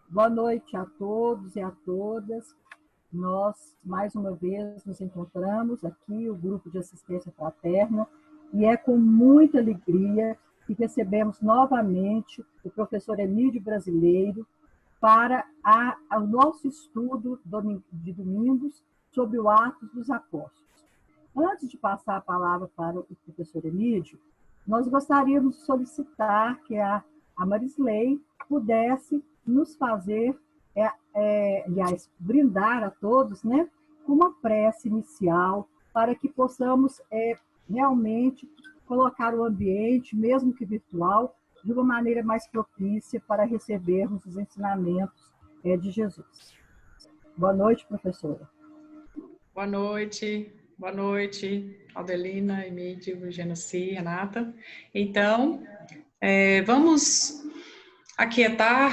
Boa noite a todos e a todas. Nós, mais uma vez, nos encontramos aqui, o Grupo de Assistência Fraterna, e é com muita alegria que recebemos novamente o professor Emídio Brasileiro para o nosso estudo de domingos sobre o Atos dos Apóstolos. Antes de passar a palavra para o professor Emídio, nós gostaríamos de solicitar que a Marisley pudesse nos fazer, aliás, brindar a todos, né, com uma prece inicial, para que possamos realmente colocar o ambiente, mesmo que virtual, de uma maneira mais propícia para recebermos os ensinamentos de Jesus. Boa noite, professora. Boa noite, Aldelina, Emídio, Genoci, Renata. Então, vamos aquietar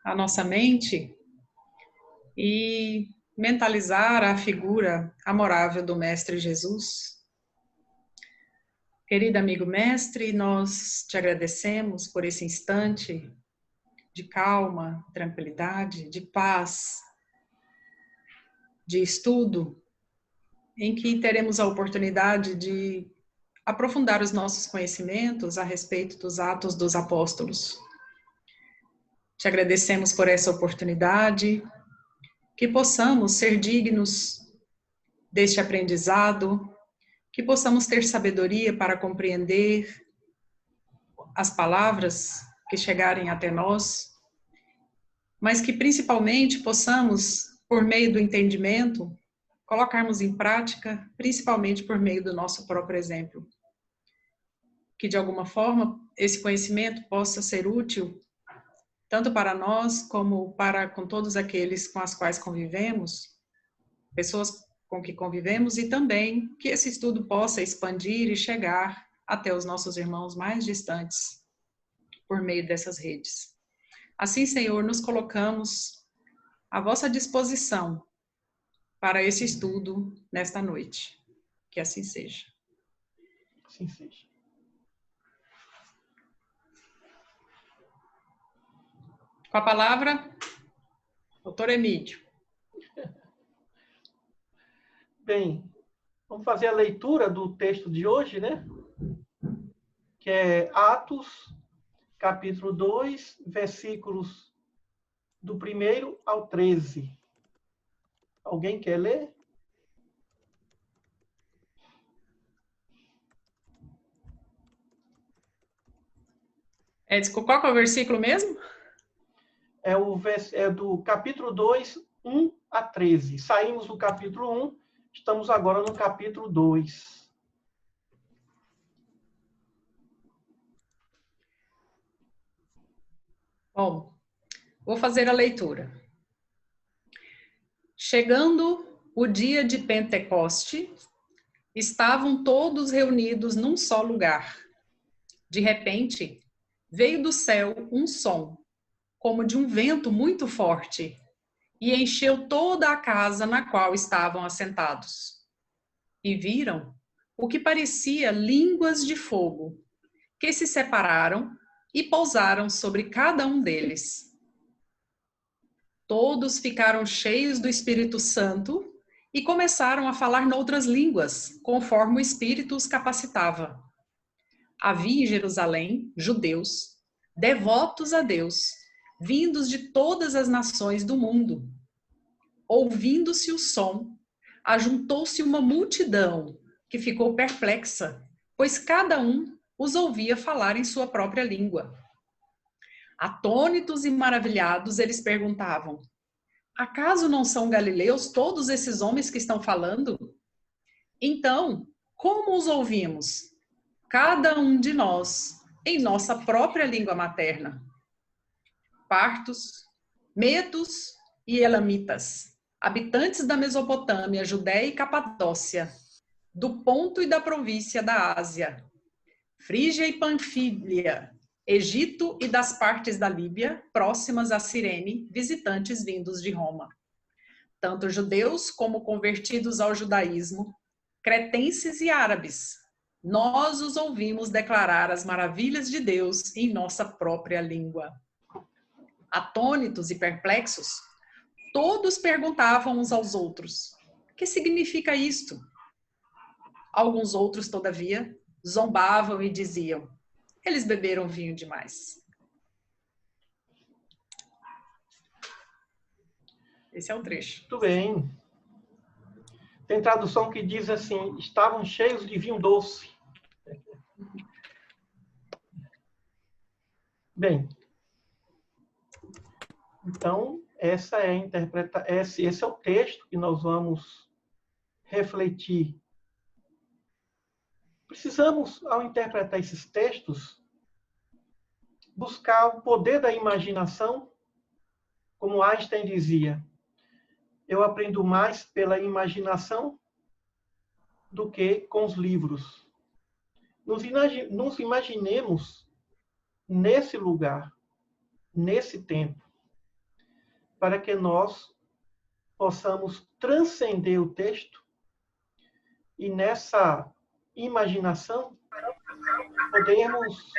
a nossa mente e mentalizar a figura amorável do Mestre Jesus. Querido amigo mestre, nós te agradecemos por esse instante de calma, tranquilidade, de paz, de estudo, em que teremos a oportunidade de aprofundar os nossos conhecimentos a respeito dos Atos dos Apóstolos. Te agradecemos por essa oportunidade, que possamos ser dignos deste aprendizado, que possamos ter sabedoria para compreender as palavras que chegarem até nós, mas que principalmente possamos, por meio do entendimento, colocarmos em prática, principalmente por meio do nosso próprio exemplo. Que de alguma forma esse conhecimento possa ser útil tanto para nós como com todos aqueles com as quais convivemos, pessoas com que convivemos, e também que esse estudo possa expandir e chegar até os nossos irmãos mais distantes por meio dessas redes. Assim, Senhor, nos colocamos à vossa disposição para esse estudo nesta noite. Que assim seja. Assim seja. Com a palavra, doutor Emídio. Bem, vamos fazer a leitura do texto de hoje, né? Que é Atos, capítulo 2, versículos do 1º ao 13. Alguém quer ler? Qual que é o versículo mesmo? É do capítulo 2, 1 a 13. Saímos do capítulo 1, estamos agora no capítulo 2. Bom, vou fazer a leitura. Chegando o dia de Pentecoste, estavam todos reunidos num só lugar. De repente, veio do céu um som, como de um vento muito forte, e encheu toda a casa na qual estavam assentados. E viram o que parecia línguas de fogo, que se separaram e pousaram sobre cada um deles. Todos ficaram cheios do Espírito Santo e começaram a falar noutras línguas, conforme o Espírito os capacitava. Havia em Jerusalém judeus, devotos a Deus, vindos de todas as nações do mundo. Ouvindo-se o som, ajuntou-se uma multidão que ficou perplexa, pois cada um os ouvia falar em sua própria língua. Atônitos e maravilhados, eles perguntavam: acaso não são galileus todos esses homens que estão falando? Então, como os ouvimos? Cada um de nós, em nossa própria língua materna. Partos, medos e elamitas, habitantes da Mesopotâmia, Judéia e Capadócia, do Ponto e da província da Ásia, Frígia e Panfília, Egito e das partes da Líbia, próximas a Cirene, visitantes vindos de Roma. Tanto judeus como convertidos ao judaísmo, cretenses e árabes, nós os ouvimos declarar as maravilhas de Deus em nossa própria língua. atônitos e perplexos, todos perguntavam uns aos outros: o que significa isto? Alguns outros, todavia, zombavam e diziam: eles beberam vinho demais. Esse é o trecho. Muito bem. Tem tradução que diz assim: estavam cheios de vinho doce. Bem, então, essa é a esse é o texto que nós vamos refletir. Precisamos, ao interpretar esses textos, buscar o poder da imaginação, como Einstein dizia: eu aprendo mais pela imaginação do que com os livros. Nos imaginemos nesse lugar, nesse tempo, para que nós possamos transcender o texto e nessa imaginação podermos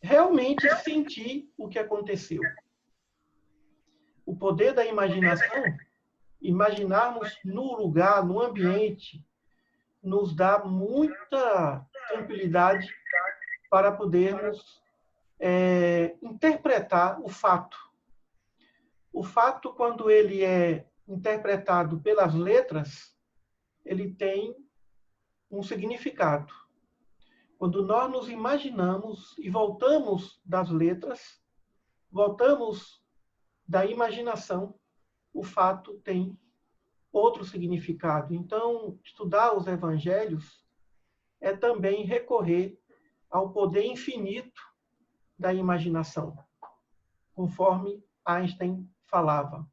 realmente sentir o que aconteceu. O poder da imaginação, imaginarmos no lugar, no ambiente, nos dá muita tranquilidade para podermos interpretar o fato. O fato, quando ele é interpretado pelas letras, ele tem um significado. Quando nós nos imaginamos e voltamos das letras, voltamos da imaginação, o fato tem outro significado. Então, estudar os evangelhos é também recorrer ao poder infinito da imaginação, conforme Einstein falava.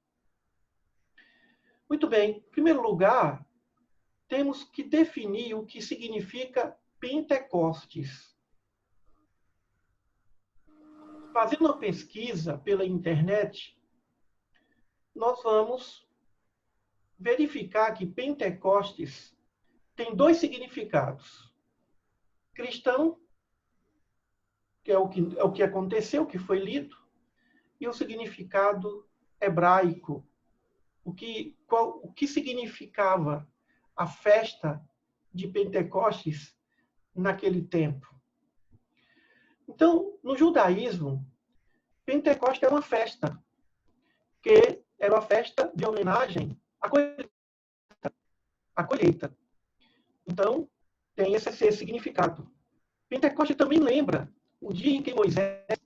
Muito bem, em primeiro lugar, temos que definir o que significa Pentecostes. Fazendo uma pesquisa pela internet, nós vamos verificar que Pentecostes tem dois significados. Cristão, que é o que aconteceu, que foi lido, e o significado hebraico. O que significava a festa de Pentecostes naquele tempo. Então, no judaísmo, Pentecostes é uma festa, que era uma festa de homenagem à colheita. Então, tem esse significado. Pentecostes também lembra o dia em que Moisés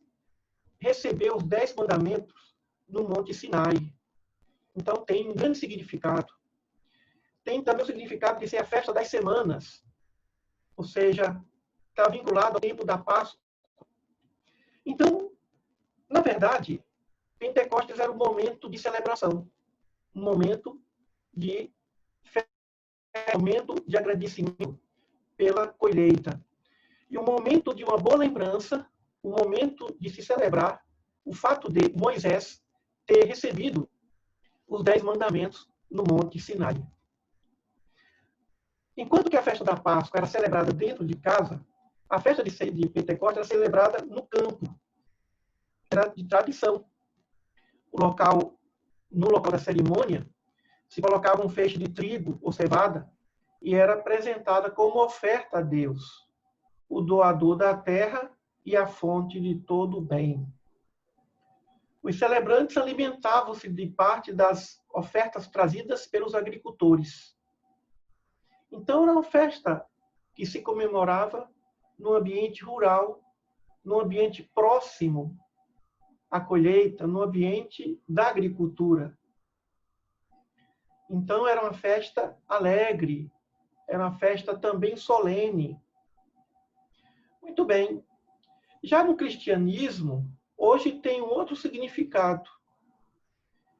recebeu os 10 mandamentos no Monte Sinai. Então, tem um grande significado. Tem também o significado de ser a festa das semanas, ou seja, está vinculado ao tempo da Páscoa. Então, na verdade, Pentecostes era um momento de celebração, um momento de festa, um momento de agradecimento pela colheita. E um momento de uma boa lembrança, um momento de se celebrar o fato de Moisés ter recebido os 10 mandamentos no Monte Sinai. Enquanto que a festa da Páscoa era celebrada dentro de casa, a festa de Pentecostes era celebrada no campo. Era de tradição. No local da cerimônia, se colocava um feixe de trigo ou cevada e era apresentada como oferta a Deus, o doador da terra e a fonte de todo o bem. Os celebrantes alimentavam-se de parte das ofertas trazidas pelos agricultores. Então, era uma festa que se comemorava no ambiente rural, no ambiente próximo à colheita, no ambiente da agricultura. Então, era uma festa alegre, era uma festa também solene. Muito bem. Já no cristianismo, hoje tem um outro significado.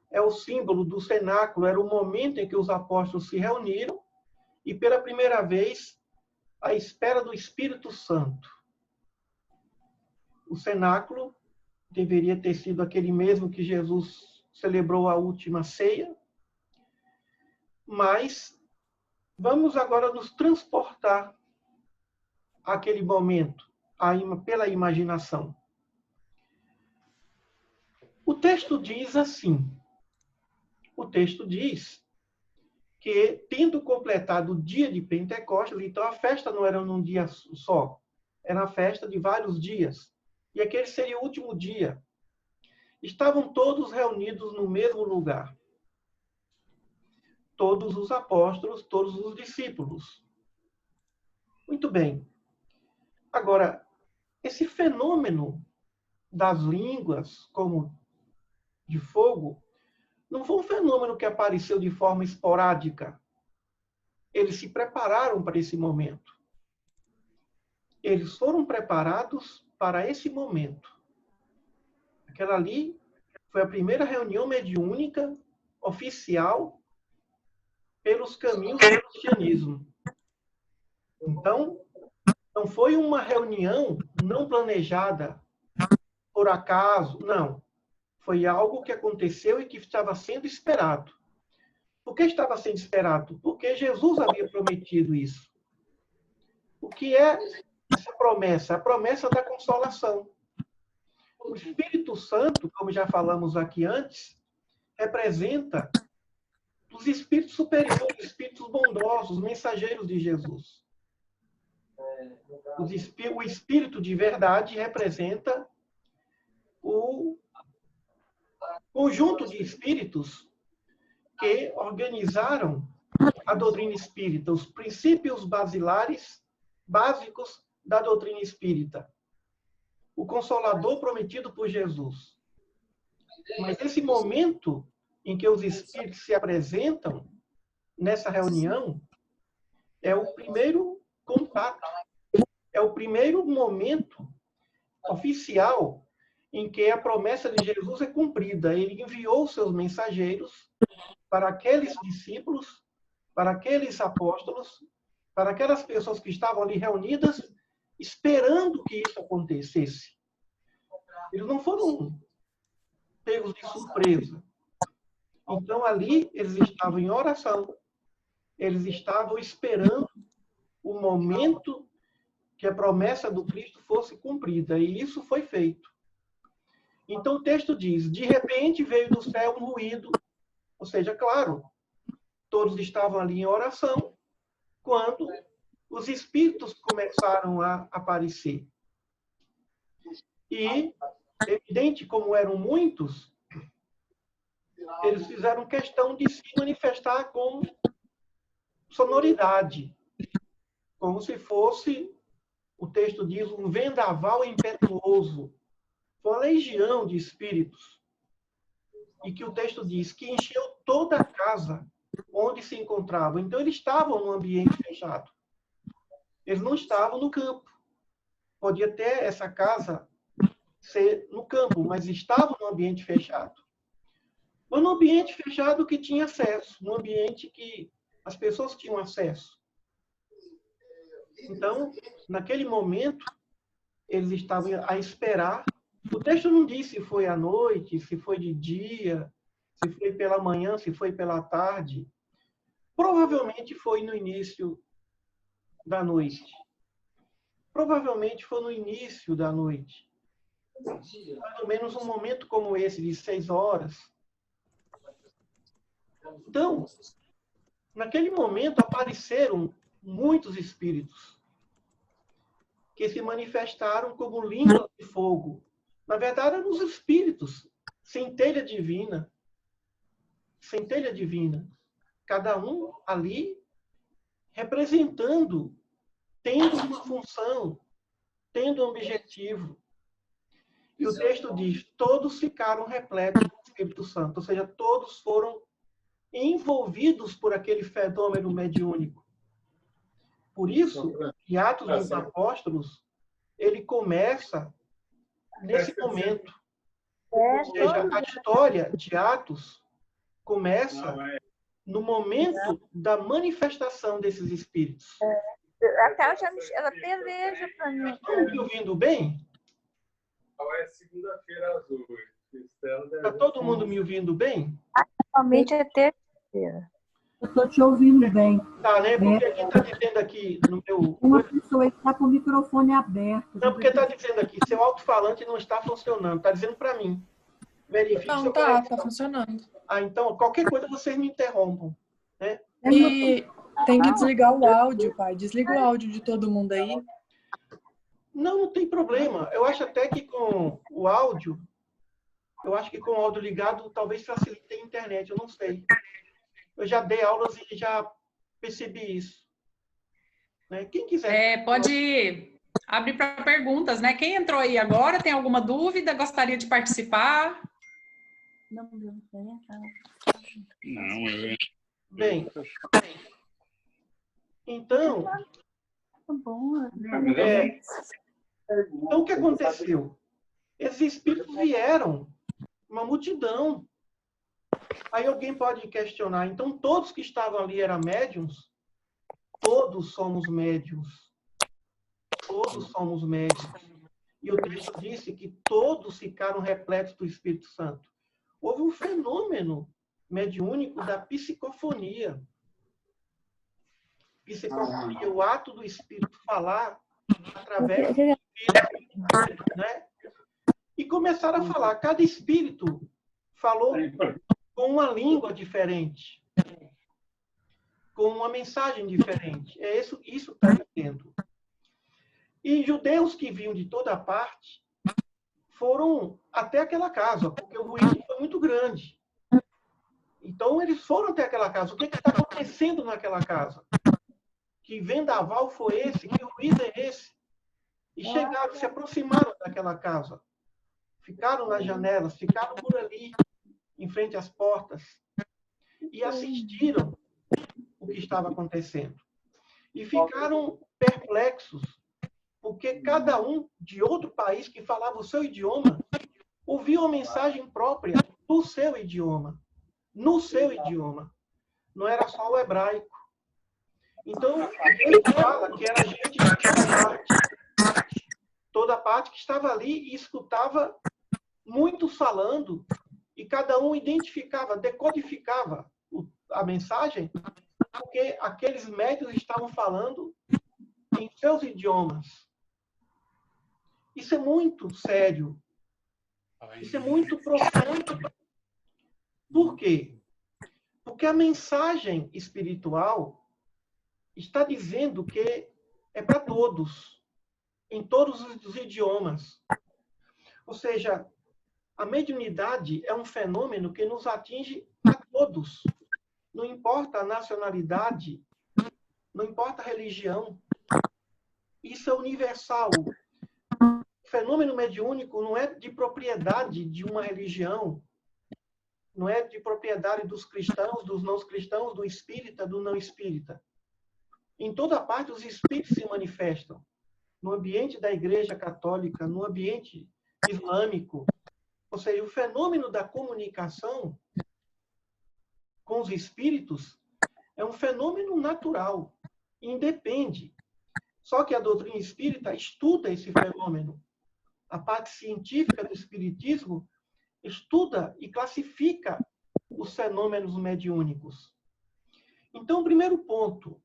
É o símbolo do cenáculo, era o momento em que os apóstolos se reuniram e, pela primeira vez, à espera do Espírito Santo. O cenáculo deveria ter sido aquele mesmo que Jesus celebrou a última ceia, mas vamos agora nos transportar àquele momento, pela imaginação. O texto diz assim, o texto diz que, tendo completado o dia de Pentecostes, então a festa não era num dia só, era a festa de vários dias, e aquele seria o último dia. Estavam todos reunidos no mesmo lugar. Todos os apóstolos, todos os discípulos. Muito bem. Agora, esse fenômeno das línguas como de fogo não foi um fenômeno que apareceu de forma esporádica. Eles se prepararam para esse momento. Eles foram preparados para esse momento. Aquela ali foi a primeira reunião mediúnica oficial pelos caminhos do cristianismo. Então, não foi uma reunião não planejada por acaso, não. Foi algo que aconteceu e que estava sendo esperado. Por que estava sendo esperado? Porque Jesus havia prometido isso. O que é essa promessa? A promessa da consolação. O Espírito Santo, como já falamos aqui antes, representa os espíritos superiores, espíritos bondosos, mensageiros de Jesus. O Espírito de verdade representa o conjunto de espíritos que organizaram a doutrina espírita, os princípios basilares, básicos da doutrina espírita. O Consolador prometido por Jesus. Mas esse momento em que os espíritos se apresentam nessa reunião é o primeiro contato, é o primeiro momento oficial em que a promessa de Jesus é cumprida. Ele enviou seus mensageiros para aqueles discípulos, para aqueles apóstolos, para aquelas pessoas que estavam ali reunidas, esperando que isso acontecesse. Eles não foram pegos de surpresa. Então, ali, eles estavam em oração, eles estavam esperando o momento que a promessa do Cristo fosse cumprida, e isso foi feito. Então, o texto diz, de repente veio do céu um ruído, ou seja, claro, todos estavam ali em oração, quando os espíritos começaram a aparecer. E, evidente, como eram muitos, eles fizeram questão de se manifestar com sonoridade, como se fosse, o texto diz, um vendaval impetuoso. Foi uma legião de espíritos. E que o texto diz que encheu toda a casa onde se encontravam. Então, eles estavam num ambiente fechado. Eles não estavam no campo. Podia ter essa casa ser no campo, mas estavam num ambiente fechado. Mas num ambiente fechado que tinha acesso, num ambiente que as pessoas tinham acesso. Então, naquele momento, eles estavam a esperar. O texto não diz se foi à noite, se foi de dia, se foi pela manhã, se foi pela tarde. Provavelmente foi no início da noite. Provavelmente foi no início da noite. Mais ou menos um momento como esse, de 6 horas. Então, naquele momento apareceram muitos espíritos que se manifestaram como línguas de fogo. Na verdade, eram os espíritos, centelha divina. Centelha divina. Cada um ali representando, tendo uma função, tendo um objetivo. E o texto diz, todos ficaram repletos do Espírito Santo, ou seja, todos foram envolvidos por aquele fenômeno mediúnico. Por isso, que Atos dos Apóstolos, ele começa nesse momento. Ou seja, a história de Atos começa no momento da manifestação desses espíritos. Até ela peleja para mim. Estão me ouvindo bem? É segunda-feira às 8. Está todo mundo me ouvindo bem? Atualmente é terça-feira. Eu estou te ouvindo bem. Tá, né? Porque aqui está dizendo aqui no meu... Uma pessoa está com o microfone aberto. Não, porque está dizendo aqui, seu alto-falante não está funcionando. Está dizendo para mim. Verifique Não, seu tá conexão. funcionando. Então, qualquer coisa vocês me interrompam, né? E tem que desligar o áudio, pai. Desliga o áudio de todo mundo aí. Não tem problema. Eu acho até que com o áudio, ligado, talvez facilite a internet, eu não sei. Eu já dei aulas e já percebi isso. Né? Quem quiser... Pode abrir para perguntas, né? Quem entrou aí agora, tem alguma dúvida, gostaria de participar? Não, Bem, então, então o que aconteceu? Esses espíritos vieram, uma multidão. Aí alguém pode questionar, então todos que estavam ali eram médiums? Todos somos médiums. Todos somos médiums. E o texto disse que todos ficaram repletos do Espírito Santo. Houve um fenômeno mediúnico da psicofonia. Psicofonia, o ato do Espírito falar através do Espírito, né? E começaram a falar. Cada Espírito falou com uma língua diferente, com uma mensagem diferente. É isso que está dizendo. E judeus que vinham de toda parte foram até aquela casa, porque o ruído foi muito grande. Então, eles foram até aquela casa. O que está acontecendo naquela casa? Que vendaval foi esse? Que ruído é esse? E chegaram, se aproximaram daquela casa. Ficaram nas janelas, ficaram por ali, em frente às portas. E assistiram o que estava acontecendo. E ficaram perplexos, porque cada um de outro país que falava o seu idioma, ouvia uma mensagem própria do seu idioma. No seu idioma. Não era só o hebraico. Então, ele fala que era gente de toda parte que estava ali e escutava muitos falando, e cada um identificava, decodificava a mensagem, porque aqueles médios estavam falando em seus idiomas. Isso é muito sério. Isso é muito profundo. Por quê? Porque a mensagem espiritual está dizendo que é para todos, em todos os idiomas. Ou seja, a mediunidade é um fenômeno que nos atinge a todos. Não importa a nacionalidade, não importa a religião. Isso é universal. O fenômeno mediúnico não é de propriedade de uma religião, não é de propriedade dos cristãos, dos não cristãos, do espírita, do não espírita. Em toda parte, os espíritos se manifestam. No ambiente da Igreja Católica, no ambiente islâmico. Ou seja, o fenômeno da comunicação com os espíritos é um fenômeno natural. Independe. Só que a doutrina espírita estuda esse fenômeno. A parte científica do espiritismo estuda e classifica os fenômenos mediúnicos. Então, o primeiro ponto,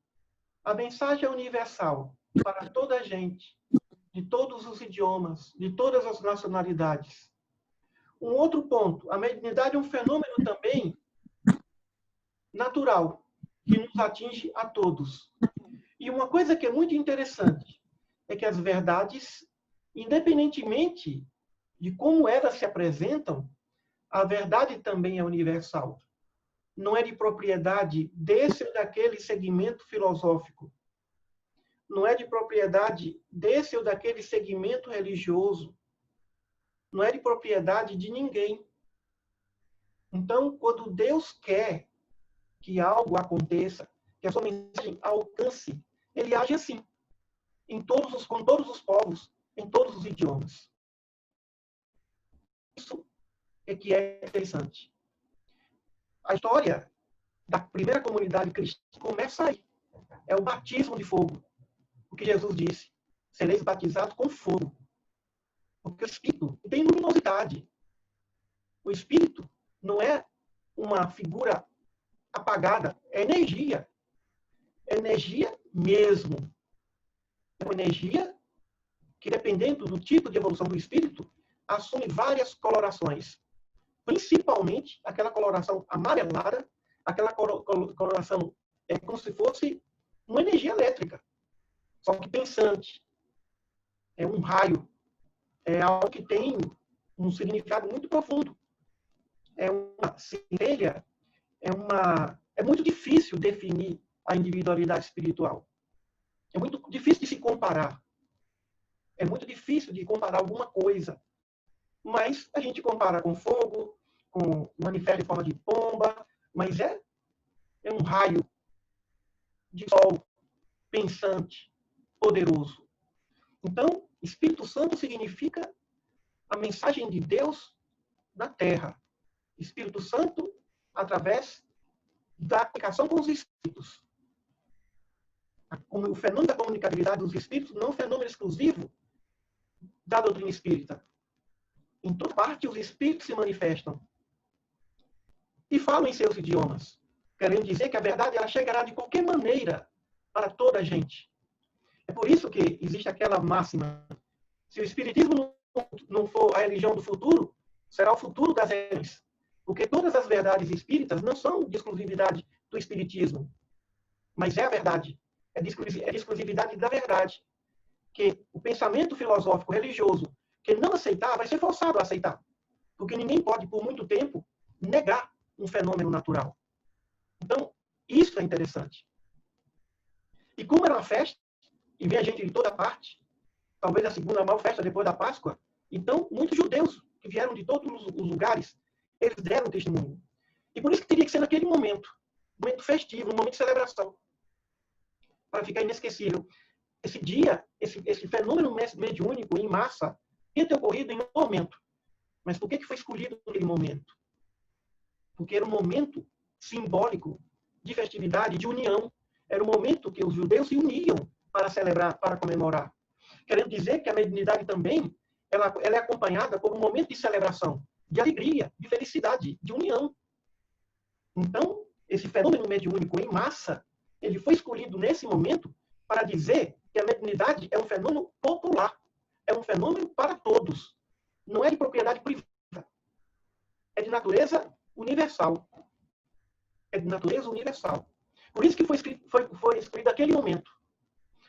a mensagem é universal para toda a gente, de todos os idiomas, de todas as nacionalidades. Um outro ponto, a mediunidade é um fenômeno também natural, que nos atinge a todos. E uma coisa que é muito interessante é que as verdades, independentemente de como elas se apresentam, a verdade também é universal. Não é de propriedade desse ou daquele segmento filosófico. Não é de propriedade desse ou daquele segmento religioso. Não é de propriedade de ninguém. Então, quando Deus quer que algo aconteça, que a sua mensagem alcance, ele age assim, com todos os povos, em todos os idiomas. Isso é que é interessante. A história da primeira comunidade cristã começa aí. É o batismo de fogo. O que Jesus disse: sereis batizados com fogo. Porque o Espírito tem luminosidade. O Espírito não é uma figura apagada, é energia. É energia mesmo. É uma energia que, dependendo do tipo de evolução do Espírito, assume várias colorações. principalmente aquela coloração amarelada, aquela coloração como se fosse uma energia elétrica, só que pensante. É um raio, é algo que tem um significado muito profundo. É uma centelha, é muito difícil definir a individualidade espiritual. É muito difícil de se comparar. É muito difícil de comparar alguma coisa. Mas a gente compara com fogo, com manifesto em forma de pomba, mas é um raio de sol pensante, poderoso. Então, Espírito Santo significa a mensagem de Deus na Terra. Espírito Santo através da aplicação com os espíritos. O fenômeno da comunicabilidade dos espíritos não é um fenômeno exclusivo da doutrina espírita. Em toda parte, os espíritos se manifestam e falam em seus idiomas, querendo dizer que a verdade ela chegará de qualquer maneira para toda a gente. É por isso que existe aquela máxima: se o espiritismo não for a religião do futuro, será o futuro das religiões. Porque todas as verdades espíritas não são de exclusividade do espiritismo, mas é a verdade. É de exclusividade da verdade. Que o pensamento filosófico religioso que não aceitar vai ser forçado a aceitar. Porque ninguém pode, por muito tempo, negar um fenômeno natural. Então, isso é interessante. E como era uma festa, e vem a gente de toda parte, talvez a segunda maior festa depois da Páscoa, então, muitos judeus que vieram de todos os lugares, eles deram testemunho. E por isso que teria que ser naquele momento festivo, um momento de celebração, para ficar inesquecível. Esse dia, esse fenômeno mediúnico em massa, ia ter ocorrido em um momento. Mas por que foi escolhido aquele momento? Porque era um momento simbólico de festividade, de união. Era um momento que os judeus se uniam para celebrar, para comemorar. Querendo dizer que a mediunidade também ela é acompanhada por um momento de celebração, de alegria, de felicidade, de união. Então, esse fenômeno mediúnico em massa, ele foi escolhido nesse momento para dizer que a mediunidade é um fenômeno popular, é um fenômeno para todos. Não é de propriedade privada. É de natureza universal. É de natureza universal. Por isso que foi escolhido aquele momento.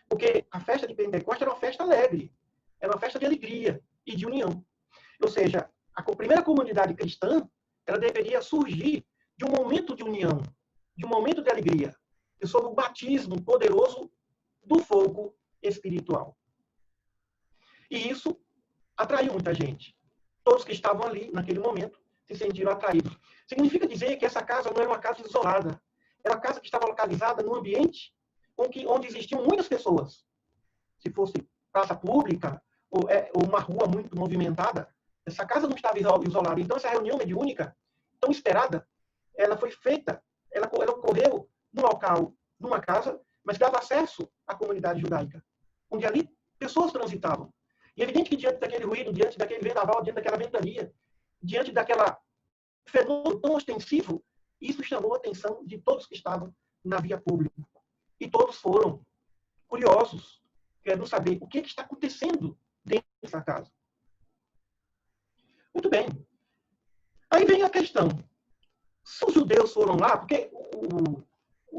Porque a festa de Pentecostes era uma festa alegre, era uma festa de alegria e de união. Ou seja, a primeira comunidade cristã, ela deveria surgir de um momento de união, de um momento de alegria, e sob o batismo poderoso do fogo espiritual. E isso atraiu muita gente. Todos que estavam ali, naquele momento, se sentiram atraídos. Significa dizer que essa casa não era uma casa isolada. Era uma casa que estava localizada num ambiente onde existiam muitas pessoas. Se fosse praça pública ou uma rua muito movimentada, essa casa não estava isolada. Então, essa reunião mediúnica, tão esperada, ela foi feita, ela ocorreu num local, numa casa, mas dava acesso à comunidade judaica, onde ali pessoas transitavam. E é evidente que diante daquele ruído, diante daquele vendaval, diante daquela ventania, diante daquela fenômeno tão ostensivo, isso chamou a atenção de todos que estavam na via pública. E todos foram curiosos, querendo saber o que está acontecendo dentro dessa casa. Muito bem. Aí vem a questão. Se os judeus foram lá, porque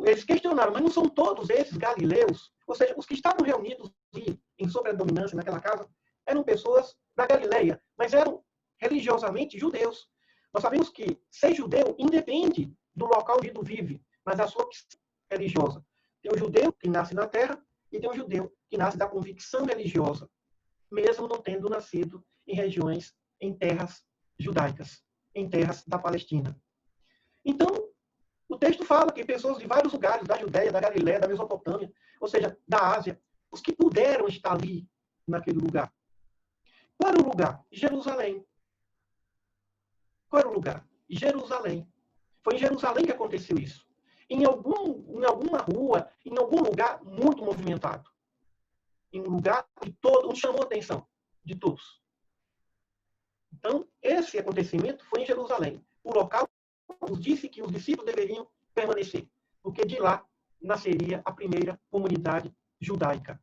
eles questionaram, mas não são todos esses galileus, ou seja, os que estavam reunidos em sobredominância naquela casa, eram pessoas da Galileia, mas eram religiosamente judeus. Nós sabemos que ser judeu independe do local onde vive, mas da sua opção religiosa. Tem um judeu que nasce na terra e tem um judeu que nasce da convicção religiosa, mesmo não tendo nascido em regiões, em terras judaicas, em terras da Palestina. Então, o texto fala que pessoas de vários lugares, da Judéia, da Galiléia, da Mesopotâmia, ou seja, da Ásia, os que puderam estar ali, naquele lugar. Qual era o lugar? Jerusalém. Qual era o lugar? Jerusalém. Foi em Jerusalém que aconteceu isso. Em alguma rua, em algum lugar muito movimentado. Em um lugar que onde chamou a atenção de todos. Então, esse acontecimento foi em Jerusalém. O local nos disse que os discípulos deveriam permanecer, porque de lá nasceria a primeira comunidade judaica.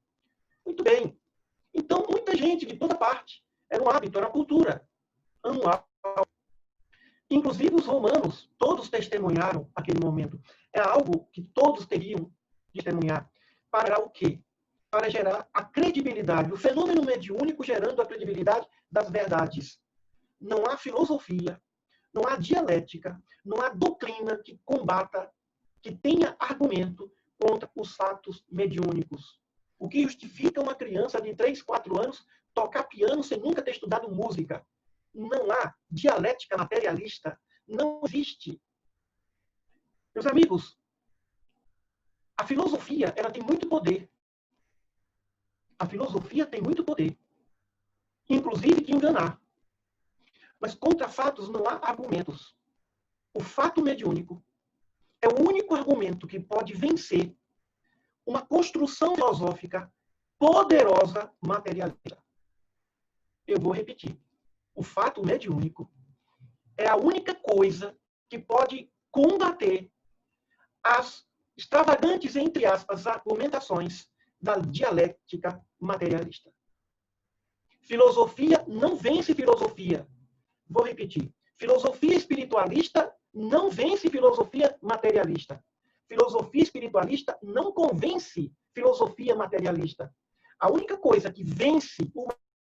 Muito bem. Então, muita gente de toda parte. Era um hábito, era uma cultura anual. Inclusive os romanos, todos testemunharam aquele momento. É algo que todos teriam de testemunhar. Para o quê? Para gerar a credibilidade. O fenômeno mediúnico gerando a credibilidade das verdades. Não há filosofia, não há dialética, não há doutrina que combata, que tenha argumento contra os fatos mediúnicos. O que justifica uma criança de 3, 4 anos tocar piano sem nunca ter estudado música? Não há dialética materialista. Não existe. Meus amigos, a filosofia ela tem muito poder. A filosofia tem muito poder. Inclusive de enganar. Mas contra fatos não há argumentos. O fato mediúnico é o único argumento que pode vencer uma construção filosófica poderosa materialista. Eu vou repetir. O fato mediúnico é a única coisa que pode combater as extravagantes, entre aspas, argumentações da dialética materialista. Filosofia não vence filosofia. Vou repetir. Filosofia espiritualista não vence filosofia materialista. Filosofia espiritualista não convence filosofia materialista. A única coisa que vence o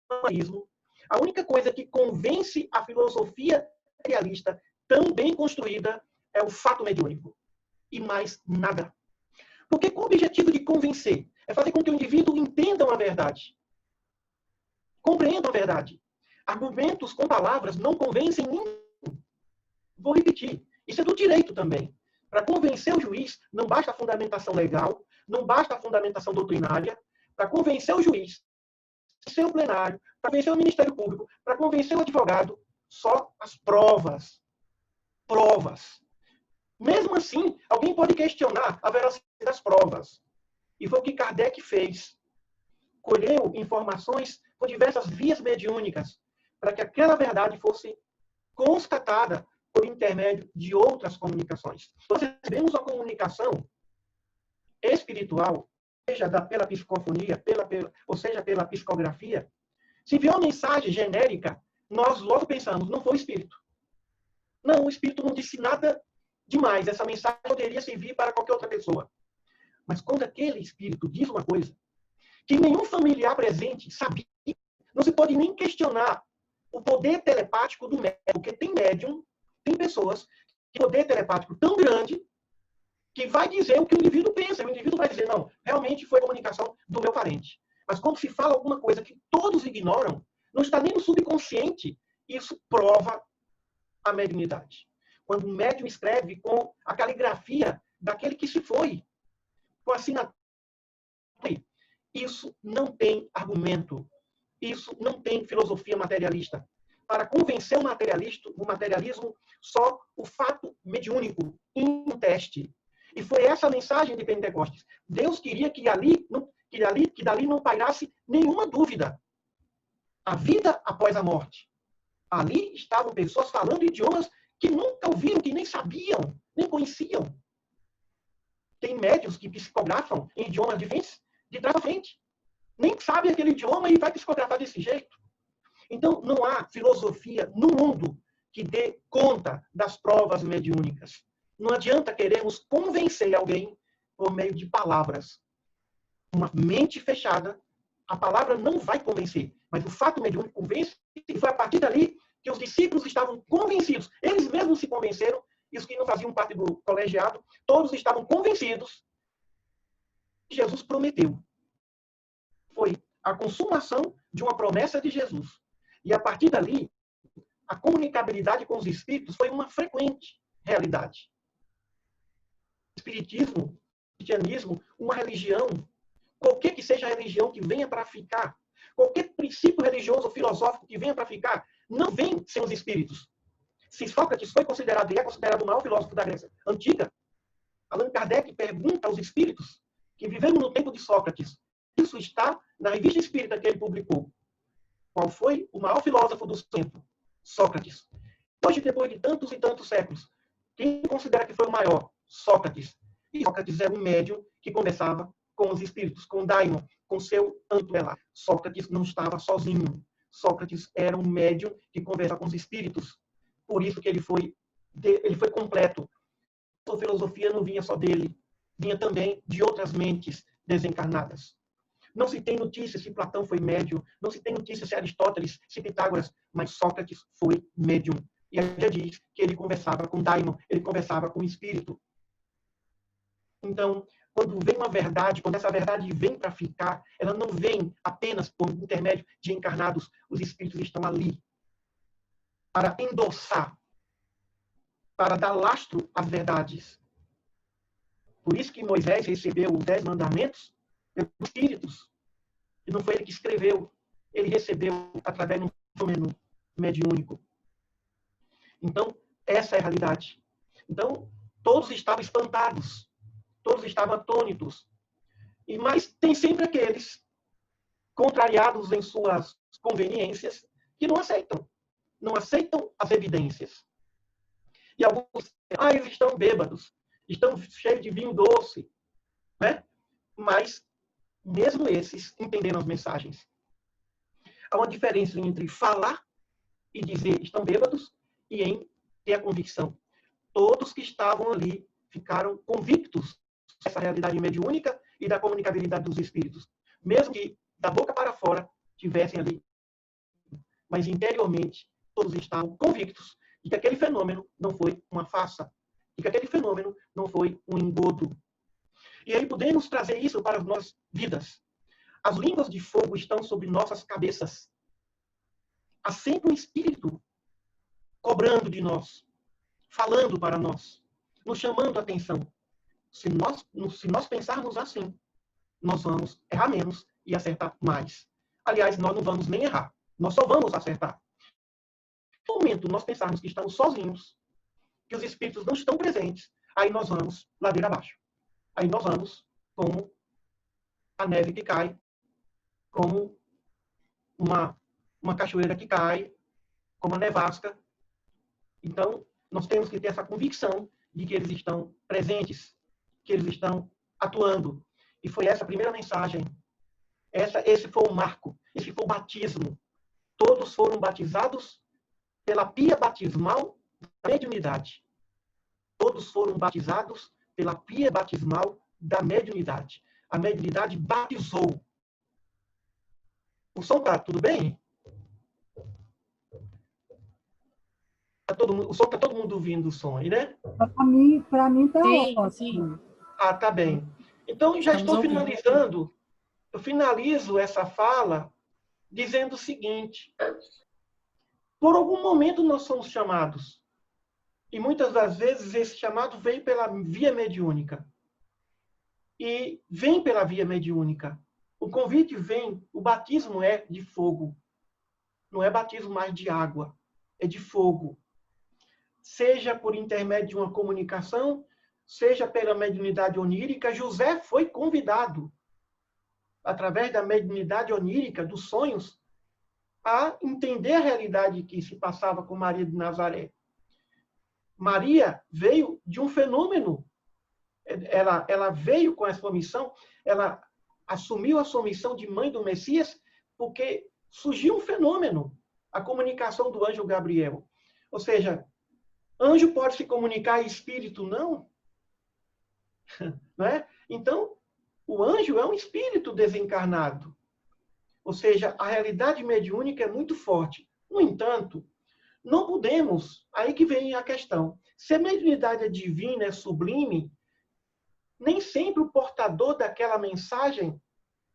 humanismo, a única coisa que convence a filosofia materialista tão bem construída é o fato mediúnico. E mais nada. Porque com o objetivo de convencer é fazer com que o indivíduo entenda a verdade. Compreenda a verdade. Argumentos com palavras não convencem ninguém. Vou repetir. Isso é do direito também. Para convencer o juiz, não basta a fundamentação legal, não basta a fundamentação doutrinária. Para convencer o juiz, convencer o plenário, para convencer o Ministério Público, para convencer o advogado, só as provas. Provas. Mesmo assim, alguém pode questionar a veracidade das provas. E foi o que Kardec fez. Colheu informações por diversas vias mediúnicas para que aquela verdade fosse constatada por intermédio de outras comunicações. Nós recebemos a comunicação espiritual, seja pela psicofonia, ou seja, pela psicografia. Se vier uma mensagem genérica, nós logo pensamos, não foi o espírito. Não, o espírito não disse nada demais. Essa mensagem poderia servir para qualquer outra pessoa. Mas quando aquele espírito diz uma coisa que nenhum familiar presente sabia, não se pode nem questionar o poder telepático do médium, porque tem médium, tem pessoas que têm poder telepático tão grande que vai dizer o que o indivíduo pensa. O indivíduo vai dizer, não, realmente foi a comunicação do meu parente. Mas quando se fala alguma coisa que todos ignoram, não está nem no subconsciente, isso prova a mediunidade. Quando um médium escreve com a caligrafia daquele que se foi, com a assinatura, isso não tem argumento. Isso não tem filosofia materialista. Para convencer o materialismo, só o fato mediúnico em um teste. E foi essa a mensagem de Pentecostes. Deus queria que dali não pairasse nenhuma dúvida. A vida após a morte. Ali estavam pessoas falando idiomas que nunca ouviram, que nem sabiam, nem conheciam. Tem médiuns que psicografam em idiomas diferentes de trás a frente. Nem sabe aquele idioma e vai psicografar desse jeito. Então, não há filosofia no mundo que dê conta das provas mediúnicas. Não adianta querermos convencer alguém por meio de palavras. Uma mente fechada, a palavra não vai convencer. Mas o fato mediúnico convence, e foi a partir dali que os discípulos estavam convencidos. Eles mesmos se convenceram, e os que não faziam parte do colegiado, todos estavam convencidos que Jesus prometeu. Foi a consumação de uma promessa de Jesus. E a partir dali, a comunicabilidade com os espíritos foi uma frequente realidade. Espiritismo, cristianismo, uma religião, qualquer que seja a religião que venha para ficar, qualquer princípio religioso ou filosófico que venha para ficar, não vem sem os espíritos. Se Sócrates foi considerado e é considerado o maior filósofo da Grécia antiga, Allan Kardec pergunta aos espíritos que vivemos no tempo de Sócrates. Isso está na revista espírita que ele publicou. Qual foi o maior filósofo do tempo? Sócrates. Hoje, depois de tantos e tantos séculos, quem considera que foi o maior? Sócrates. E Sócrates era um médium que conversava com os espíritos, com o daimon, com seu antuelá. Sócrates não estava sozinho. Sócrates era um médium que conversava com os espíritos. Por isso que ele foi completo. A filosofia não vinha só dele, vinha também de outras mentes desencarnadas. Não se tem notícia se Platão foi médium, não se tem notícia se Aristóteles, se Pitágoras, mas Sócrates foi médium. E a gente diz que ele conversava com daimon, ele conversava com o espírito. Então, quando vem uma verdade, quando essa verdade vem para ficar, ela não vem apenas por intermédio de encarnados. Os espíritos estão ali para endossar, para dar lastro às verdades. Por isso que Moisés recebeu os 10 mandamentos pelos espíritos. E não foi ele que escreveu. Ele recebeu através de um fenômeno mediúnico. Então, essa é a realidade. Então, todos estavam espantados. Todos estavam atônitos. Mas tem sempre aqueles contrariados em suas conveniências que não aceitam. Não aceitam as evidências. E alguns, eles estão bêbados. Estão cheios de vinho doce. Né? Mas, mesmo esses, entenderam as mensagens. Há uma diferença entre falar e dizer estão bêbados e em ter a convicção. Todos que estavam ali ficaram convictos dessa realidade mediúnica e da comunicabilidade dos espíritos. Mesmo que da boca para fora tivessem ali. Mas interiormente todos estavam convictos de que aquele fenômeno não foi uma farsa. De que aquele fenômeno não foi um engodo. E aí podemos trazer isso para as nossas vidas. As línguas de fogo estão sobre nossas cabeças. Há sempre um espírito cobrando de nós, falando para nós, nos chamando a atenção. Se nós pensarmos assim, nós vamos errar menos e acertar mais. Aliás, nós não vamos nem errar, nós só vamos acertar. No momento nós pensarmos que estamos sozinhos, que os espíritos não estão presentes, aí nós vamos ladeira abaixo. Aí nós vamos como a neve que cai, como uma cachoeira que cai, como a nevasca. Então, nós temos que ter essa convicção de que eles estão presentes, que eles estão atuando. E foi essa a primeira mensagem. Esse foi o marco, esse foi o batismo. Todos foram batizados pela pia batismal da mediunidade. Todos foram batizados pela pia batismal da mediunidade. A mediunidade batizou. O som está tudo bem? O som está todo mundo ouvindo o som aí, né? Para mim está ótimo. Sim. Ah, tá bem. Então, já estou finalizando. Eu finalizo essa fala dizendo o seguinte. Por algum momento nós somos chamados. E muitas das vezes esse chamado veio pela via mediúnica. E vem pela via mediúnica. O convite vem, o batismo é de fogo. Não é batismo mais de água, é de fogo. Seja por intermédio de uma comunicação, seja pela mediunidade onírica, José foi convidado, através da mediunidade onírica, dos sonhos, a entender a realidade que se passava com Maria de Nazaré. Maria veio de um fenômeno. Ela veio com a sua missão, ela assumiu a sua missão de mãe do Messias, porque surgiu um fenômeno, a comunicação do anjo Gabriel. Ou seja, anjo pode se comunicar e espírito não? Não é? Então, o anjo é um espírito desencarnado. Ou seja, a realidade mediúnica é muito forte. No entanto, não podemos, aí que vem a questão, se a mediunidade é divina, é sublime, nem sempre o portador daquela mensagem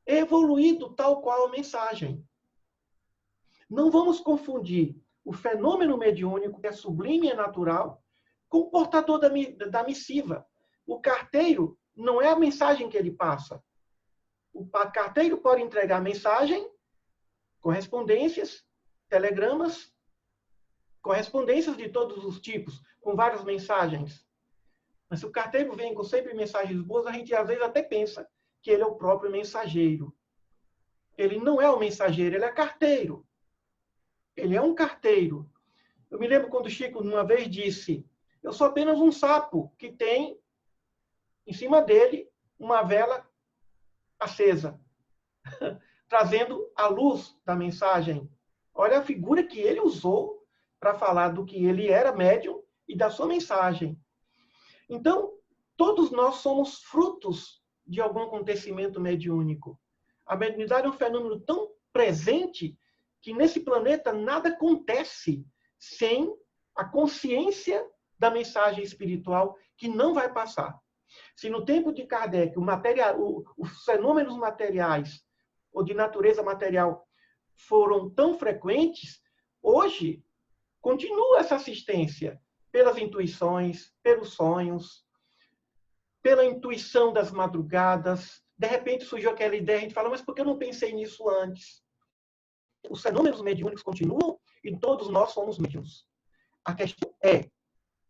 é evoluído tal qual a mensagem. Não vamos confundir o fenômeno mediúnico, que é sublime e é natural, com o portador da missiva. O carteiro não é a mensagem que ele passa. O carteiro pode entregar mensagem, correspondências, telegramas, correspondências de todos os tipos, com várias mensagens. Mas se o carteiro vem com sempre mensagens boas, a gente às vezes até pensa que ele é o próprio mensageiro. Ele não é o mensageiro, ele é carteiro. Ele é um carteiro. Eu me lembro quando o Chico uma vez disse, eu sou apenas um sapo que tem em cima dele uma vela acesa, trazendo a luz da mensagem. Olha a figura que ele usou para falar do que ele era médium e da sua mensagem. Então, todos nós somos frutos de algum acontecimento mediúnico. A mediunidade é um fenômeno tão presente que nesse planeta nada acontece sem a consciência da mensagem espiritual que não vai passar. Se no tempo de Kardec os fenômenos materiais ou de natureza material foram tão frequentes, hoje continua essa assistência pelas intuições, pelos sonhos, pela intuição das madrugadas. De repente surgiu aquela ideia, a gente fala, mas por que eu não pensei nisso antes? Os fenômenos mediúnicos continuam e todos nós somos médiuns. A questão é,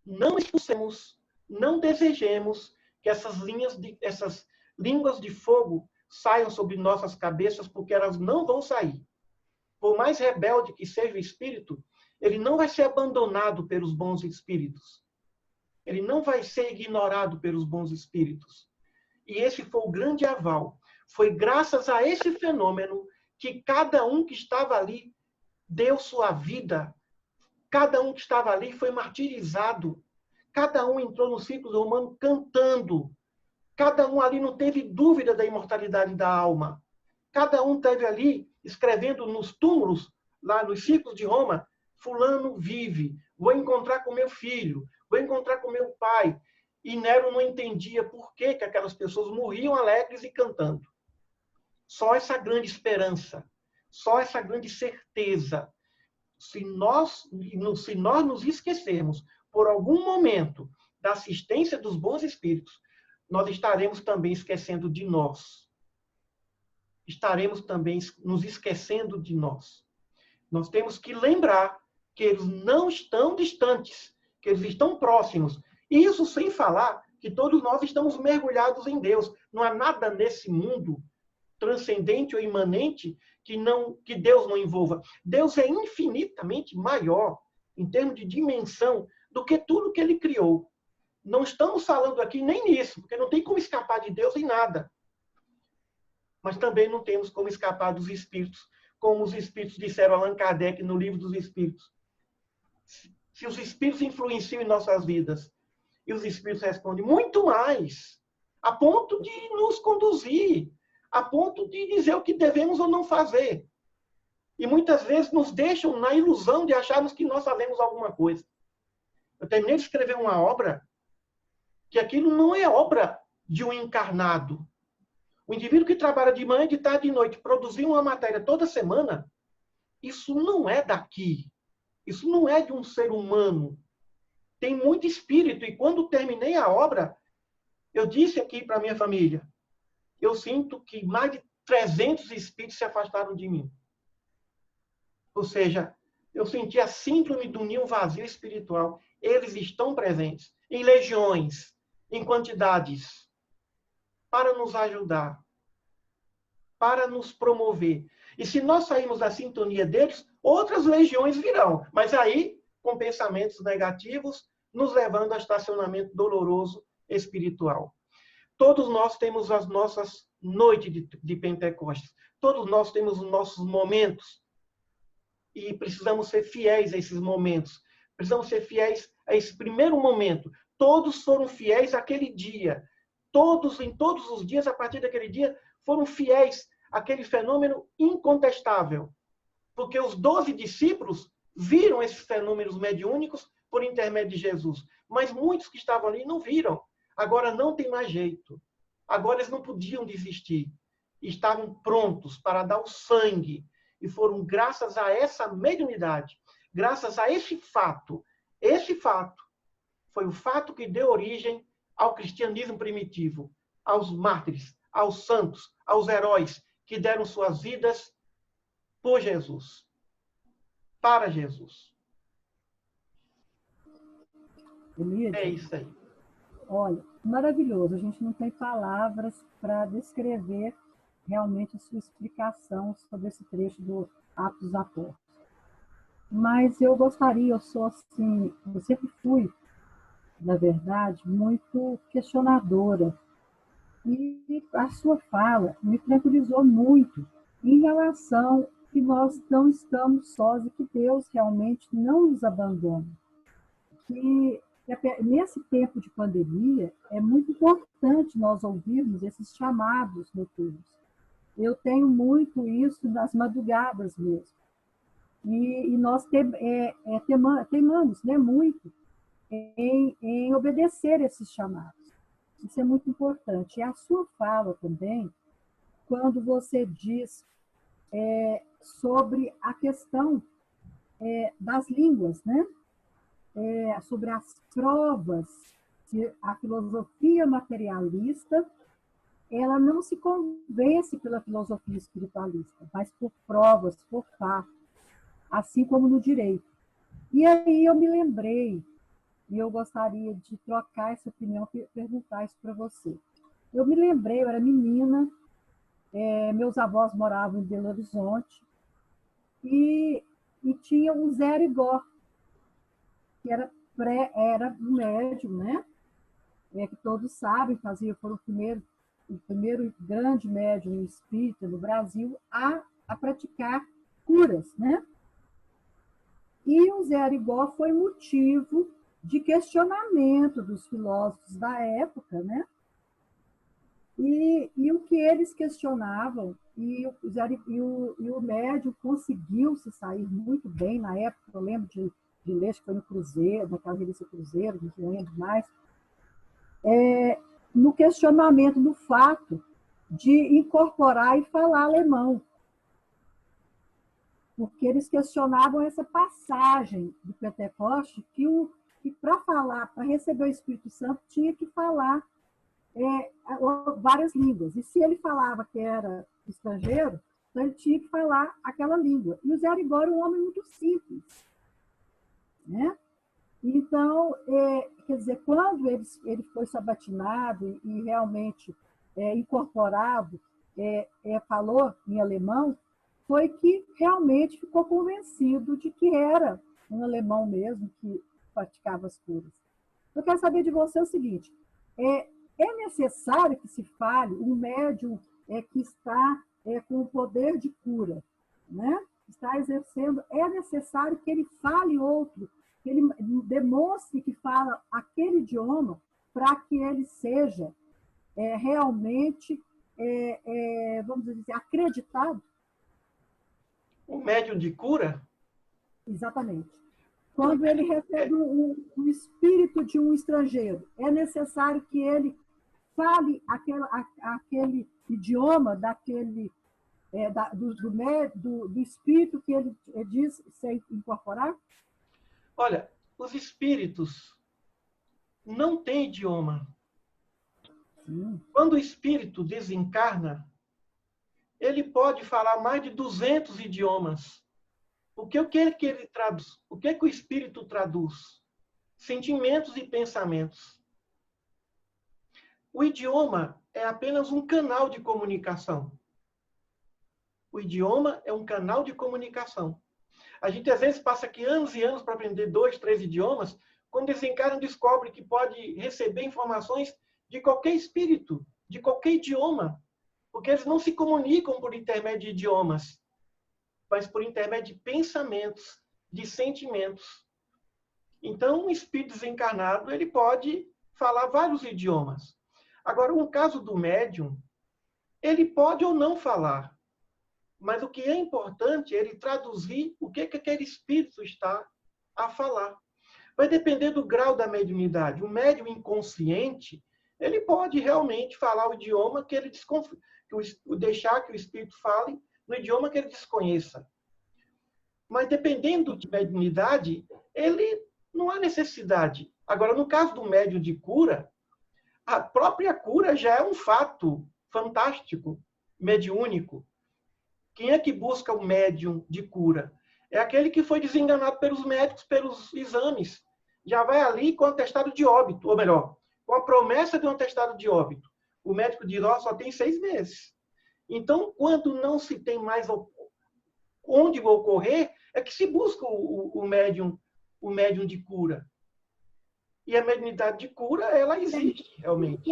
não expulsemos, não desejemos que essas línguas de fogo saiam sobre nossas cabeças, porque elas não vão sair. Por mais rebelde que seja o espírito, ele não vai ser abandonado pelos bons espíritos. Ele não vai ser ignorado pelos bons espíritos. E esse foi o grande aval. Foi graças a esse fenômeno que cada um que estava ali deu sua vida. Cada um que estava ali foi martirizado. Cada um entrou no círculo humano cantando. Cada um ali não teve dúvida da imortalidade da alma. Cada um teve ali escrevendo nos túmulos, lá nos círculos de Roma, fulano vive, vou encontrar com meu filho, vou encontrar com meu pai. E Nero não entendia por que aquelas pessoas morriam alegres e cantando. Só essa grande esperança, só essa grande certeza. Se nós nos esquecermos por algum momento da assistência dos bons espíritos, nós estaremos também esquecendo de nós. Estaremos também nos esquecendo de nós. Nós temos que lembrar que eles não estão distantes, que eles estão próximos. Isso sem falar que todos nós estamos mergulhados em Deus. Não há nada nesse mundo transcendente ou imanente que Deus não envolva. Deus é infinitamente maior, em termos de dimensão, do que tudo que ele criou. Não estamos falando aqui nem nisso, porque não tem como escapar de Deus em nada. Mas também não temos como escapar dos espíritos, como os espíritos disseram a Allan Kardec no Livro dos Espíritos. Se os espíritos influenciam em nossas vidas, e os espíritos respondem muito mais, a ponto de nos conduzir, a ponto de dizer o que devemos ou não fazer. E muitas vezes nos deixam na ilusão de acharmos que nós sabemos alguma coisa. Eu terminei de escrever uma obra que aquilo não é obra de um encarnado. O indivíduo que trabalha de manhã, de tarde e de noite, produzir uma matéria toda semana, isso não é daqui. Isso não é de um ser humano. Tem muito espírito. E quando terminei a obra, eu disse aqui para a minha família, eu sinto que mais de 300 espíritos se afastaram de mim. Ou seja, eu senti a síndrome do ninho vazio espiritual. Eles estão presentes em legiões, em quantidades, para nos ajudar, para nos promover. E se nós sairmos da sintonia deles, outras legiões virão. Mas aí, com pensamentos negativos, nos levando a estacionamento doloroso espiritual. Todos nós temos as nossas noites de Pentecostes. Todos nós temos os nossos momentos. E precisamos ser fiéis a esses momentos. Precisamos ser fiéis a esse primeiro momento. Todos foram fiéis àquele dia. Todos, em todos os dias, a partir daquele dia, foram fiéis àquele fenômeno incontestável. Porque os 12 discípulos viram esses fenômenos mediúnicos por intermédio de Jesus. Mas muitos que estavam ali não viram. Agora não tem mais jeito. Agora eles não podiam desistir. Estavam prontos para dar o sangue. E foram graças a essa mediunidade, graças a esse fato foi o fato que deu origem ao cristianismo primitivo, aos mártires, aos santos, aos heróis que deram suas vidas por Jesus, para Jesus. Emílio, É isso aí. olha, maravilhoso. A gente não tem palavras para descrever realmente a sua explicação sobre esse trecho do Atos dos Apóstolos. Mas eu gostaria, eu sou assim, eu sempre fui, na verdade, muito questionadora. E a sua fala me tranquilizou muito em relação que nós não estamos sós e que Deus realmente não nos abandona. Que nesse tempo de pandemia é muito importante nós ouvirmos esses chamados noturnos. Eu tenho muito isso nas madrugadas mesmo. E nós temamos, né, muito em obedecer esses chamados. Isso é muito importante. E a sua fala também, quando você diz sobre a questão das línguas, né? Sobre as provas, que a filosofia materialista ela não se convence pela filosofia espiritualista, mas por provas, por fatos, assim como no direito. E aí eu me lembrei, e eu gostaria de trocar essa opinião e perguntar isso para você. Eu me lembrei, eu era menina, meus avós moravam em Belo Horizonte, e tinha o Zé Igor, que era um médium, né? Que todos sabem, foi o primeiro grande médium espírita no Brasil a praticar curas, né? E o Zé Arigó foi motivo de questionamento dos filósofos da época, né? E o que eles questionavam, e o médium conseguiu se sair muito bem na época, eu lembro de ler, acho que foi no Cruzeiro, naquela revista Cruzeiro, não lembro mais, no questionamento do fato de incorporar e falar alemão. Porque eles questionavam essa passagem do Pentecoste, que para receber o Espírito Santo, tinha que falar várias línguas. E se ele falava que era estrangeiro, então ele tinha que falar aquela língua. E o Zé Arigó era um homem muito simples, né? Então, quer dizer, quando ele foi sabatinado e realmente incorporado, falou em alemão, foi que realmente ficou convencido de que era um alemão mesmo que praticava as curas. Eu quero saber de você o seguinte, é necessário que se fale um médium que está com o poder de cura, né? Está exercendo, é necessário que ele fale outro, que ele demonstre que fala aquele idioma para que ele seja realmente, vamos dizer, acreditado. O médium de cura? Exatamente. Quando ele recebe um espírito de um estrangeiro, é necessário que ele fale aquele idioma daquele do espírito que ele diz ser incorporar? Olha, os espíritos não têm idioma. Quando o espírito desencarna, ele pode falar mais de 200 idiomas. O que ele traduz? O que o espírito traduz? Sentimentos e pensamentos. O idioma é apenas um canal de comunicação. O idioma é um canal de comunicação. A gente, às vezes, passa aqui anos e anos para aprender 2, 3 idiomas. Quando desencarna, descobre que pode receber informações de qualquer espírito, de qualquer idioma. Porque eles não se comunicam por intermédio de idiomas, mas por intermédio de pensamentos, de sentimentos. Então, um espírito desencarnado, ele pode falar vários idiomas. Agora, no caso do médium, ele pode ou não falar. Mas o que é importante é ele traduzir o que aquele espírito está a falar. Vai depender do grau da mediunidade. O médium inconsciente, ele pode realmente falar o idioma que ele desconfia, deixar que o espírito fale no idioma que ele desconheça. Mas dependendo de mediunidade, ele não há necessidade. Agora, no caso do médium de cura, a própria cura já é um fato fantástico, mediúnico. Quem é que busca o médium de cura? É aquele que foi desenganado pelos médicos, pelos exames. Já vai ali com atestado de óbito, ou melhor, com a promessa de um atestado de óbito. O médico diz, só tem 6 meses. Então, quando não se tem mais onde ocorrer, é que se busca o médium de cura. E a mediunidade de cura, ela existe, realmente.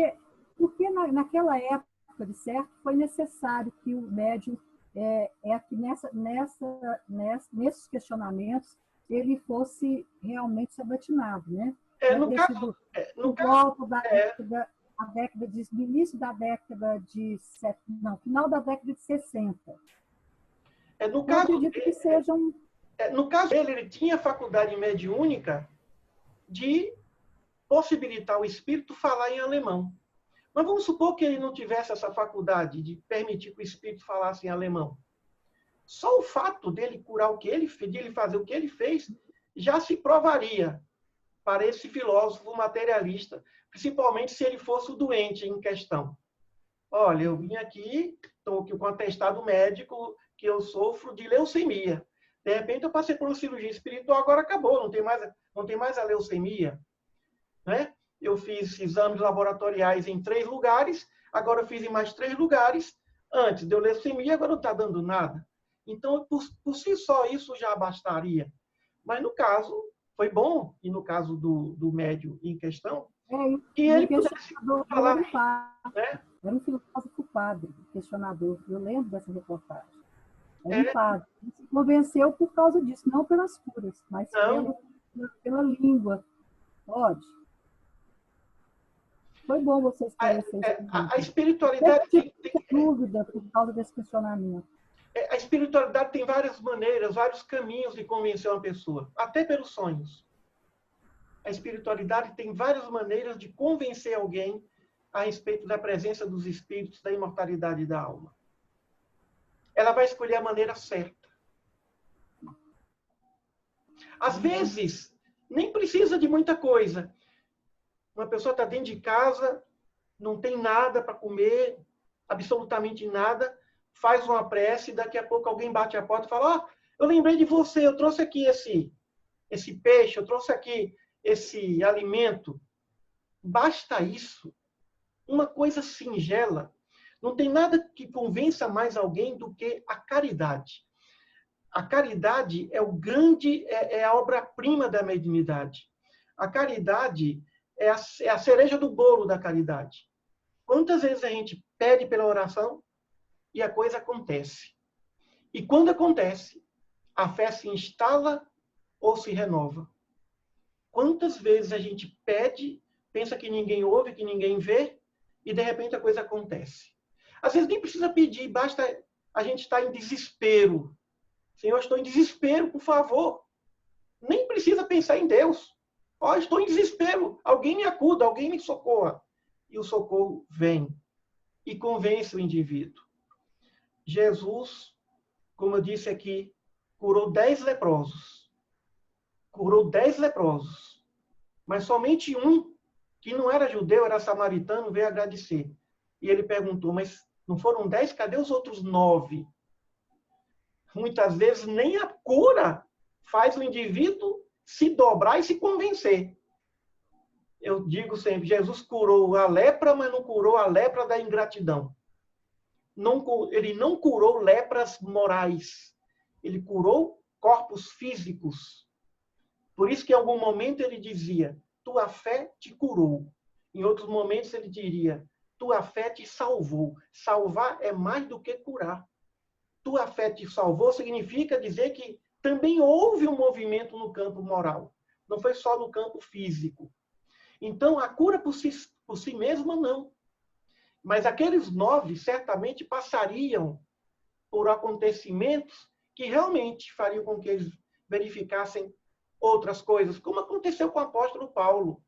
Porque naquela época, de certo, foi necessário que o médium é que nesses questionamentos ele fosse realmente sabatinado, né? No início da década de... Não, final da década de 60. No caso, eu acredito que sejam... No caso dele, ele tinha faculdade mediúnica de possibilitar o espírito falar em alemão. Mas vamos supor que ele não tivesse essa faculdade de permitir que o espírito falasse em alemão. Só o fato dele curar o que ele fez, de ele fazer o que ele fez, já se provaria para esse filósofo materialista, principalmente se ele fosse o doente em questão. Olha, eu vim aqui, estou aqui com um atestado médico que eu sofro de leucemia. De repente eu passei por uma cirurgia espiritual, agora acabou, não tem mais a leucemia, né? Eu fiz exames laboratoriais em 3 lugares, agora eu fiz em mais 3 lugares. Antes deu leucemia, agora não está dando nada. Então, por si só, isso já bastaria. Mas, no caso, foi bom, e no caso do médium em questão, que ele pudesse falar. Né? Era um filósofo padre, questionador. Eu lembro dessa reportagem. Era um padre. Ele se convenceu por causa disso, não pelas curas, mas pela língua. Pode. Foi bom você esclarecer isso. A espiritualidade tem dúvida por causa desse questionamento. A espiritualidade tem várias maneiras, vários caminhos de convencer uma pessoa, até pelos sonhos. A espiritualidade tem várias maneiras de convencer alguém a respeito da presença dos espíritos, da imortalidade da alma. Ela vai escolher a maneira certa. Às vezes, nem precisa de muita coisa. Uma pessoa está dentro de casa, não tem nada para comer, absolutamente nada, faz uma prece, daqui a pouco alguém bate a porta e fala: eu lembrei de você, eu trouxe aqui esse peixe, eu trouxe aqui esse alimento. Basta isso. Uma coisa singela. Não tem nada que convença mais alguém do que a caridade. A caridade é a obra-prima da mediunidade. A caridade é a cereja do bolo da caridade. Quantas vezes a gente pede pela oração e a coisa acontece? E quando acontece, a fé se instala ou se renova? Quantas vezes a gente pede, pensa que ninguém ouve, que ninguém vê, e de repente a coisa acontece? Às vezes nem precisa pedir, basta a gente estar em desespero. Senhor, estou em desespero, por favor. Nem precisa pensar em Deus. Estou em desespero. Alguém me acuda, alguém me socorra. E o socorro vem e convence o indivíduo. Jesus, como eu disse aqui, curou 10 leprosos. Curou 10 leprosos. Mas somente um, que não era judeu, era samaritano, veio agradecer. E ele perguntou: mas não foram 10? Cadê os outros 9? Muitas vezes nem a cura faz o indivíduo se dobrar e se convencer. Eu digo sempre, Jesus curou a lepra, mas não curou a lepra da ingratidão. Ele não curou lepras morais. Ele curou corpos físicos. Por isso que em algum momento ele dizia: tua fé te curou. Em outros momentos ele diria: tua fé te salvou. Salvar é mais do que curar. Tua fé te salvou significa dizer que também houve um movimento no campo moral. Não foi só no campo físico. Então, a cura por si mesma, não. Mas aqueles 9 certamente passariam por acontecimentos que realmente fariam com que eles verificassem outras coisas, como aconteceu com o apóstolo Paulo,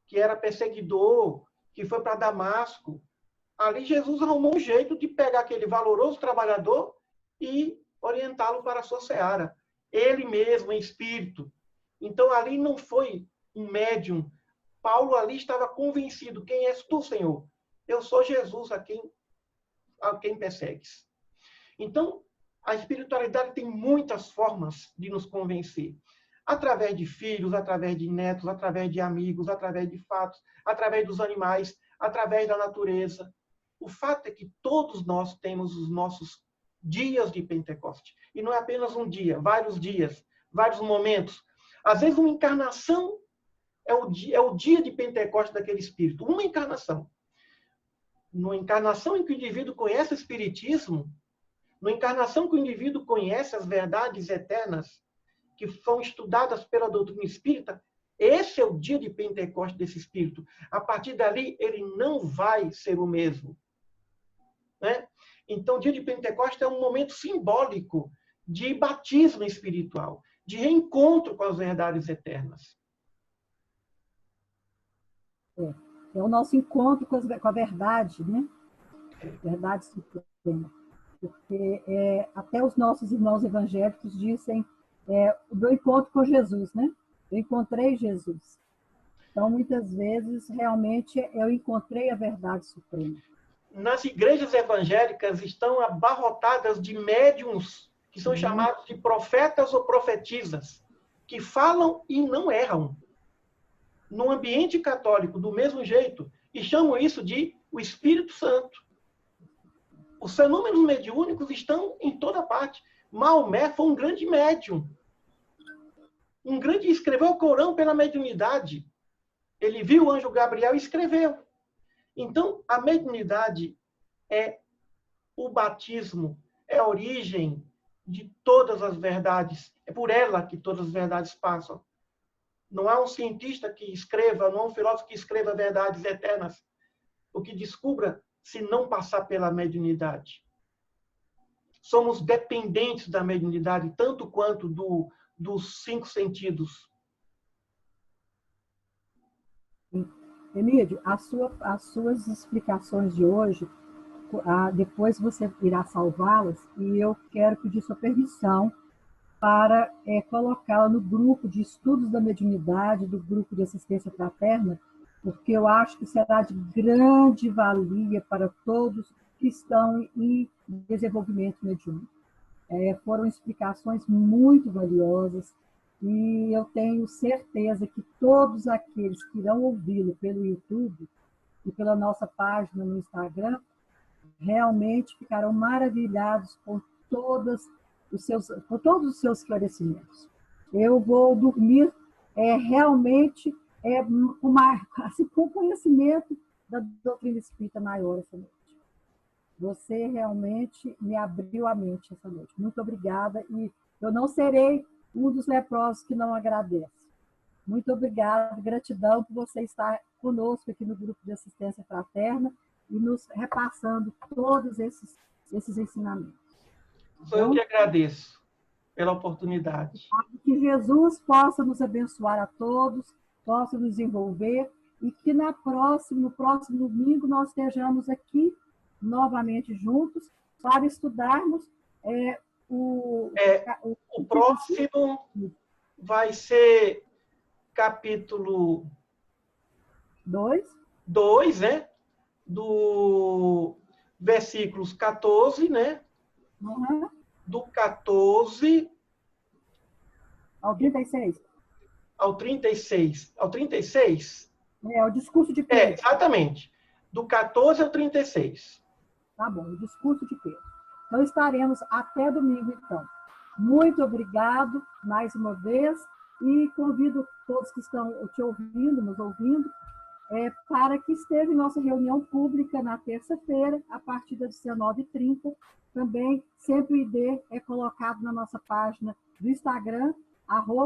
que era perseguidor, que foi para Damasco. Ali Jesus arrumou um jeito de pegar aquele valoroso trabalhador e orientá-lo para a sua seara. Ele mesmo, em espírito. Então, ali não foi um médium. Paulo ali estava convencido: quem és tu, Senhor? Eu sou Jesus a quem persegues. Então, a espiritualidade tem muitas formas de nos convencer. Através de filhos, através de netos, através de amigos, através de fatos, através dos animais, através da natureza. O fato é que todos nós temos os nossos dias de Pentecoste. E não é apenas um dia, vários dias, vários momentos. Às vezes, uma encarnação é o dia de Pentecoste daquele espírito. Uma encarnação. Numa encarnação em que o indivíduo conhece o espiritismo, Na encarnação que o indivíduo conhece as verdades eternas que são estudadas pela doutrina espírita, esse é o dia de Pentecostes desse espírito. A partir dali, ele não vai ser o mesmo. Né? Então, o dia de Pentecostes é um momento simbólico de batismo espiritual, de reencontro com as verdades eternas. É o nosso encontro com a verdade, né? Verdade suprema. Porque até os nossos irmãos evangélicos dizem o meu encontro com Jesus, né? Eu encontrei Jesus. Então, muitas vezes, realmente, eu encontrei a verdade suprema. Nas igrejas evangélicas estão abarrotadas de médiuns que são chamados de profetas ou profetisas, que falam e não erram. No ambiente católico, do mesmo jeito, e chamam isso de o Espírito Santo. Os fenômenos mediúnicos estão em toda parte. Maomé foi um grande médium. Escreveu o Corão pela mediunidade. Ele viu o anjo Gabriel e escreveu. Então, a mediunidade é o batismo, é a origem de todas as verdades. É por ela que todas as verdades passam. Não há um cientista que escreva, não há um filósofo que escreva verdades eternas, o que descubra se não passar pela mediunidade. Somos dependentes da mediunidade, tanto quanto dos 5 sentidos. Emílio, as suas explicações de hoje, depois você irá salvá-las, e eu quero pedir sua permissão para colocá-la no grupo de estudos da mediunidade, do grupo de assistência fraterna, porque eu acho que será de grande valia para todos que estão em desenvolvimento mediúnico. Foram explicações muito valiosas e eu tenho certeza que todos aqueles que irão ouvi-lo pelo YouTube e pela nossa página no Instagram realmente ficarão maravilhados com todos os seus esclarecimentos. Eu vou dormir realmente com conhecimento da doutrina espírita maior essa noite. Você realmente me abriu a mente essa noite. Muito obrigada. E eu não serei um dos leprosos que não agradece. Muito obrigada, gratidão por você estar conosco aqui no grupo de assistência fraterna e nos repassando todos esses ensinamentos. Sou eu que agradeço pela oportunidade. Que Jesus possa nos abençoar a todos, possa nos envolver e que no próximo domingo nós estejamos aqui novamente juntos para estudarmos o próximo vai ser capítulo 2, né? Do versículos 14, né? Uhum. Do 14 ao 36. Ao 36. Ao 36? O discurso de Pedro. Exatamente. Do 14 ao 36. Tá bom, o discurso de Pedro. Então, estaremos até domingo, então. Muito obrigado, mais uma vez, e convido todos que estão te ouvindo, nos ouvindo, para que estejam em nossa reunião pública na terça-feira, a partir das 19h30. Também, sempre o ID é colocado na nossa página do Instagram,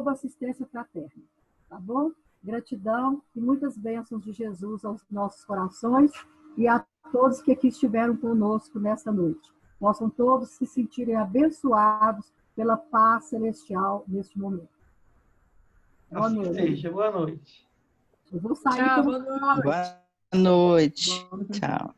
@assistência fraterna. Tá bom? Gratidão e muitas bênçãos de Jesus aos nossos corações e a todos que aqui estiveram conosco nessa noite. Possam todos se sentirem abençoados pela paz celestial neste momento. Boa noite. Boa noite. Eu vou sair. Tchau, boa noite. Boa noite. Tchau.